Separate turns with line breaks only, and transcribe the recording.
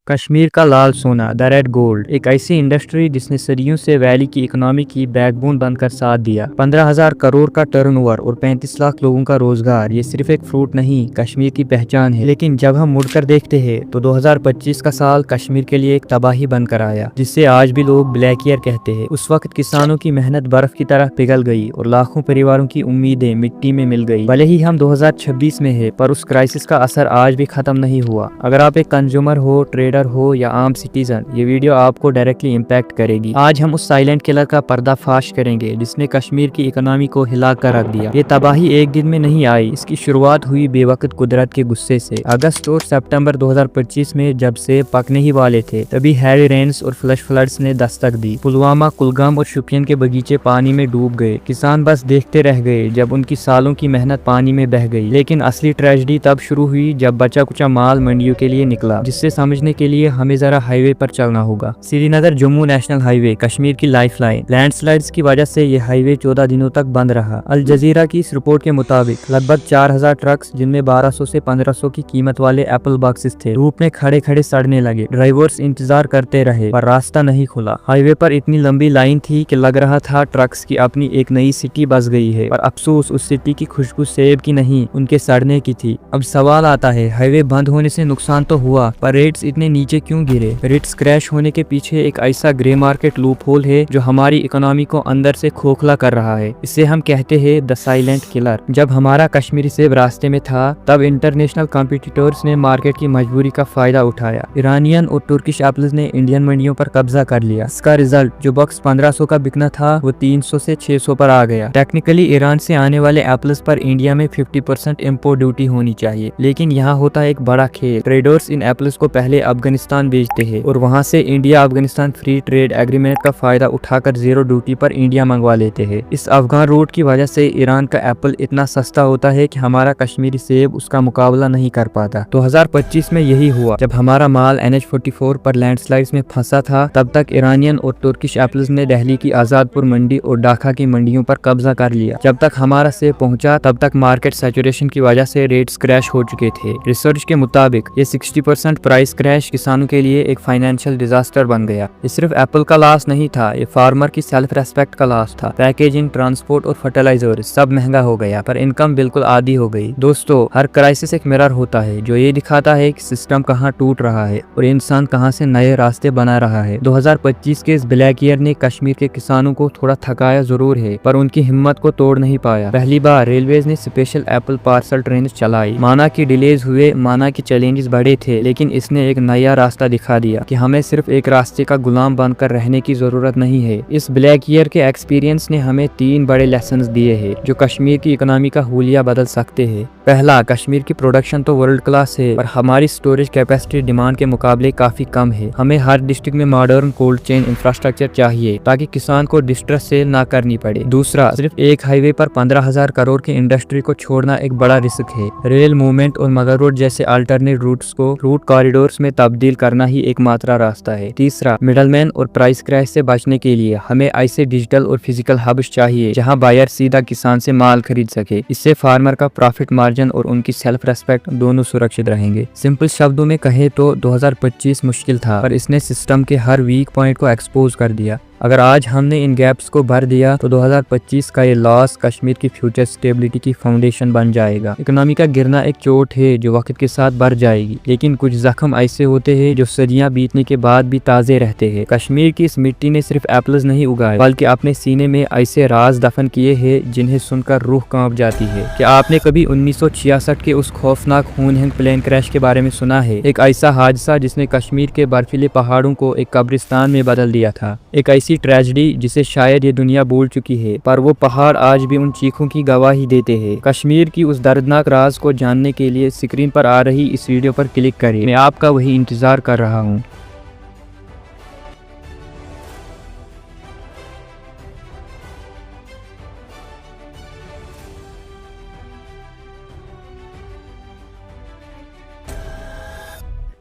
कश्मीर का लाल सोना the red gold एक ऐसी इंडस्ट्री जिसने सदियों से वैली की इकोनॉमी की बैकबोन बनकर साथ दिया। 15,000 करोड़ का टर्नओवर और 35 लाख लोगों का रोजगार, ये सिर्फ एक फ्रूट नहीं, कश्मीर की पहचान है। लेकिन जब हम मुड़कर देखते हैं तो 2025 का साल कश्मीर के लिए एक तबाही बनकर आया, जिससे आज भी लोग ब्लैक ईयर कहते हैं। उस वक्त किसानों की मेहनत बर्फ की तरह पिघल गई और लाखों परिवारों की उम्मीदें मिट्टी में मिल गई। भले ही हम 2026 में है, पर उस क्राइसिस का असर आज भी खत्म नहीं हुआ। अगर आप एक कंज्यूमर हो, ट्रेडर हो या आम सिटीजन, ये वीडियो आपको डायरेक्टली इम्पैक्ट करेगी। आज हम उस साइलेंट किलर का पर्दाफाश करेंगे जिसने कश्मीर की इकोनॉमी को हिला कर रख दिया। ये तबाही एक दिन में नहीं आई, इसकी शुरुआत हुई बेवकत कुदरत के गुस्से से। अगस्त और सितंबर 2025 में जब सेब पकने ही वाले थे, तभी हैवी रेन्स और फ्लैश फ्लड्स ने दस्तक दी। पुलवामा, कुलगाम और शोपियान के बगीचे पानी में डूब गए। किसान बस देखते रह गए जब उनकी सालों की मेहनत पानी में बह गई। लेकिन असली ट्रेजेडी तब शुरू हुई जब बचा कुचा माल मंडियों के लिए निकला, जिससे समझने के लिए हमें जरा हाईवे पर चलना होगा। श्रीनगर जम्मू नेशनल हाईवे कश्मीर की लाइफलाइन। लैंडस्लाइड्स की वजह से ये हाईवे 14 दिनों तक बंद रहा। अल जजीरा की इस रिपोर्ट के मुताबिक लगभग 4,000 ट्रक्स, जिनमें 1200 से 1500 की कीमत वाले एप्पल बॉक्सेस थे, धूप में खड़े खड़े सड़ने लगे। ड्राइवर्स इंतजार करते रहे पर रास्ता नहीं खुला। हाईवे पर इतनी लंबी लाइन थी कि लग रहा था ट्रक्स की अपनी एक नई सिटी बस गई है। पर अफसोस, उस सिटी की खुशबू सेब की नहीं, उनके सड़ने की थी। अब सवाल आता है, हाईवे बंद होने से नुकसान तो हुआ, पर रेट्स इतने नीचे क्यों गिरे? रेट्स क्रैश होने के पीछे एक ऐसा ग्रे मार्केट लूप होल है जो हमारी इकोनॉमी को अंदर से खोखला कर रहा है। इसे हम कहते हैं द साइलेंट किलर। जब हमारा कश्मीरी सेब रास्ते में था, तब इंटरनेशनल कॉम्पिटिटर्स ने मार्केट की मजबूरी का फायदा उठाया। ईरानियन और तुर्किश एप्पल्स ने इंडियन मंडियों पर कब्जा कर लिया। इसका रिजल्ट, जो बॉक्स 1500 का बिकना था, वो 300 से 600 पर आ गया। टेक्निकली ईरान से आने वाले एप्पल्स पर इंडिया में 50% इम्पोर्ट ड्यूटी होनी चाहिए, लेकिन यहाँ होता है एक बड़ा खेल। ट्रेडर्स इन एप्पल्स को पहले अफगानिस्तान भेजते हैं और वहां से India Afghanistan free trade agreement का फायदा उठाकर जीरो ड्यूटी पर इंडिया मंगवा लेते हैं। इस अफगान रूट की वजह से ईरान का एप्पल इतना सस्ता होता है कि हमारा कश्मीरी सेब उसका मुकाबला नहीं कर पाता। 2025 में यही हुआ। जब हमारा माल NH-44 पर लैंडस्लाइड्स में फंसा था, तब तक ईरानियन और तुर्किश एप्पल्स ने दिल्ली की आजादपुर मंडी और ढाका की मंडियों पर कब्जा कर लिया। जब तक हमारा सेब पहुंचा, तब तक मार्केट सैचुरेशन की वजह से रेट्स क्रैश हो चुके थे। रिसर्च के मुताबिक ये 60% प्राइस क्रैश किसानों के लिए एक फाइनेंशियल डिजास्टर बन गया। ये सिर्फ एप्पल का लॉस नहीं था, ये फार्मर की सेल्फ रेस्पेक्ट का लॉस था। पैकेजिंग, ट्रांसपोर्ट और फर्टिलाइजर सब महंगा हो गया, पर इनकम बिल्कुल आधी हो गई। दोस्तों, हर क्राइसिस एक मिरर होता है जो ये दिखाता है कि सिस्टम कहाँ टूट रहा है और इंसान कहाँ से नए रास्ते बना रहा है। 2025 के इस ब्लैक ईयर ने कश्मीर के किसानों को थोड़ा थकाया जरूर है, पर उनकी हिम्मत को तोड़ नहीं पाया। पहली बार रेलवेज ने स्पेशल एप्पल पार्सल ट्रेन चलाई। माना कि डिलेज हुए, माना कि चैलेंजेस बड़े थे, लेकिन इसने एक नया रास्ता दिखा दिया कि हमें सिर्फ एक रास्ते का गुलाम बनकर रहने की जरूरत नहीं है। इस ब्लैक ईयर के एक्सपीरियंस ने हमें 3 बड़े लेसन्स दिए हैं जो कश्मीर की इकोनॉमी का हुलिया बदल सकते हैं। पहला, कश्मीर की प्रोडक्शन तो वर्ल्ड क्लास है, पर हमारी स्टोरेज कैपेसिटी डिमांड के मुकाबले काफी कम है। हमें हर डिस्ट्रिक्ट में मॉडर्न कोल्ड चेन इंफ्रास्ट्रक्चर चाहिए ताकि किसान को डिस्ट्रेस सेल ना करनी पड़े। दूसरा, सिर्फ एक हाईवे पर 15,000 करोड़ की इंडस्ट्री को छोड़ना एक बड़ा रिस्क है। रेल मूवमेंट और मगर रोड जैसे अल्टरनेट रूट्स को रूट कॉरिडोर्स में तब्दील करना ही एकमात्र रास्ता है। तीसरा, मिडलमैन और प्राइस क्रैश से बचने के लिए हमें ऐसे डिजिटल और फिजिकल हब्स चाहिए जहां बायर सीधा किसान से माल खरीद सके। इससे फार्मर का प्रॉफिट मार्जिन और उनकी सेल्फ रेस्पेक्ट दोनों सुरक्षित रहेंगे। सिंपल शब्दों में कहे तो 2025 मुश्किल था, पर इसने सिस्टम के हर वीक पॉइंट को एक्सपोज कर दिया। अगर आज हमने इन गैप्स को भर दिया तो 2025 का ये लॉस कश्मीर की फ्यूचर स्टेबिलिटी की फाउंडेशन बन जाएगा। इकोनॉमी का गिरना एक चोट है जो वक्त के साथ बढ़ जाएगी, लेकिन कुछ जख्म ऐसे होते हैं जो सदियां बीतने के बाद भी ताजे रहते हैं। कश्मीर की इस मिट्टी ने सिर्फ एप्पल्स नहीं उगाए, बल्कि अपने सीने में ऐसे राज दफन किए हैं जिन्हें सुनकर रूह कांप जाती है। क्या आपने कभी 1966 के उस खौफनाक खूनहीन प्लेन क्रैश के बारे में सुना है? एक ऐसा हादसा जिसने कश्मीर के बर्फीले पहाड़ों को एक कब्रिस्तान में बदल दिया था। एक ऐसी ट्रेजेडी जिसे शायद ये दुनिया भूल चुकी है, पर वो पहाड़ आज भी उन चीखों की गवाही देते हैं। कश्मीर की उस दर्दनाक राज को जानने के लिए स्क्रीन पर आ रही इस वीडियो पर क्लिक करें। मैं आपका वही इंतजार कर रहा हूँ।